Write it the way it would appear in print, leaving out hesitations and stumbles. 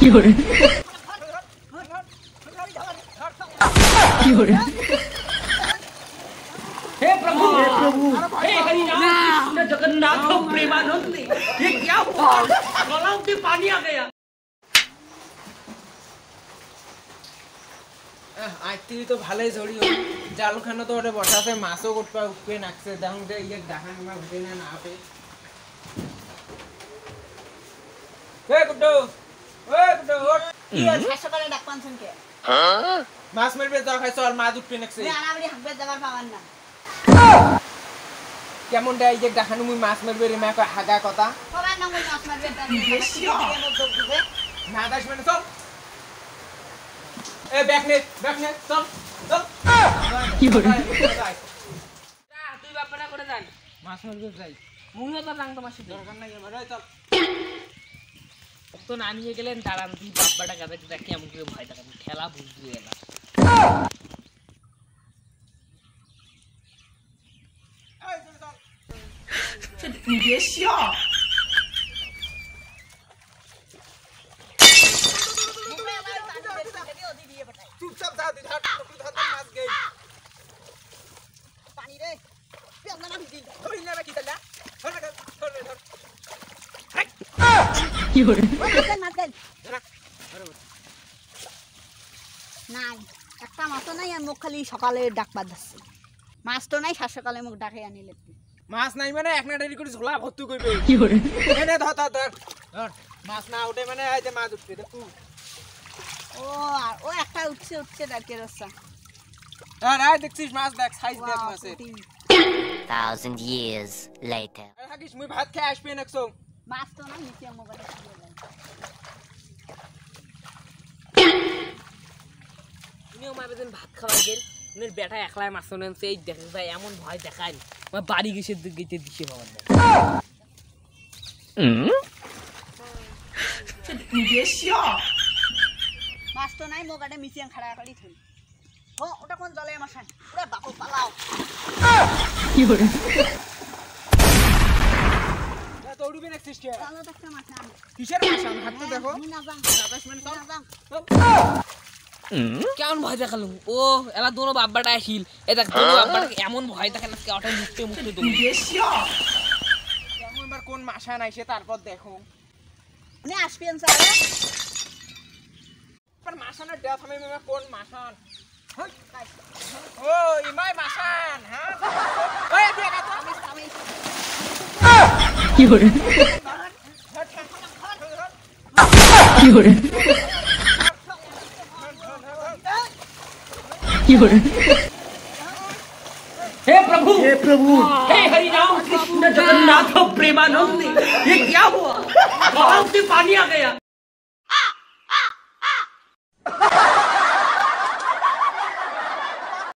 हे प्रभु हे हरि राम कृष्ण जगन्नाथ प्रेमानंद ये क्या हुआ? गलाव में पानी आ गया। आती तो भाले जोड़ी हो जाल खाना तो बसा से मासो उठपा उठपे नाकसे दाऊं दे ये दाहन में उठे ना पे ए गुड्डू ये खासा करे डाक पांचन के हां मास मेरे पे जा खाइছো আর মা উঠপে নাকছে আমি আনাবড়ি হাকবে যাবার পাওয়ার না কেমন দেই যে দাহন মুই মাছ মারবে রে মা কয় হাগা কথা সবাই না মুই মাছ মারবে তা না 10 মিনিট চল ए बैक ने चल কি করে যা তুই বাপটা করে যান মাছ মারবে যাই মুইও তো যাং তোমার সাথে দরকার নাই আমার চল তো না নিয়ে গেলেন দাঁড়ান তুই বাপটা গাবে তো দেখি আমাকে ভয় দেখাবি খেলা বুঝবি না এই চল 你别笑 चुपचाप जा दिखा तू धर मास गई पानी रे पेला ना भिजिल थोड़ी ना की तला धर কি করে মাছ দেন নাই একটা মাছ নাই আর মুখ খালি সকালে ডাক বাঁধাচ্ছে মাছ তো নাই সকালে মুখ ডাকে আনিলে মাছ নাই মানে এক না দেরি করে ঝোলা ভর্তি করবে কি করে এনে ধর মাছ না উঠে মানে এই যে মাছ উঠবে দেখ ও আর ও একটা উঠছে ডাকে রসা আর আয় দেখছিস মাছ দেখ সাইজ দেখ মাছের 1,000 years later. আর হাকিস মুই ভাত খেয়ে আসবে নাকছো মাছ তো না নিচে মোবাইলে উনিও মারবে দিন ভাত খাওয়া গেল উনির বেটা একলাই মাছ নেনছে এই দেখে ভাই এমন ভয় দেখায় আমার বাড়ি গেছে গেতে দিছে বাবা 你别笑 মাছ তো নাই মোগাটে মিচিয়াং খাড়া করি থই ও ওটা কোন জলে আমার সাথে ওরে বাপু পালাও কি করে তো উড়বে নাকছিস কে চালো একটা মাছ আন কিসের মাছ আন হাতে দেখো আমি না যাং 27 মিনিট না যাং কেমন ভয় দেখালো ও এলা দোনো বাব্বাটা আসিল এ দেখ দোনো বাব্বাটা এমন ভয় দেখাল না অটো মুখতে মুখতে দৌড় 你别笑 কেমন এবার কোন মাছ আনাইছে তারপর দেখো নে আসবেন স্যার पर मासान डेथ हमें में कौन मासान ओ इमाय मासान हां ओए देखा तो কি করে কি করে কি করে हे प्रभु हे हरि राम कृष्ण जगन्नाथ प्रेमानंद ये क्या हुआ? गलाव में पानी आ गया।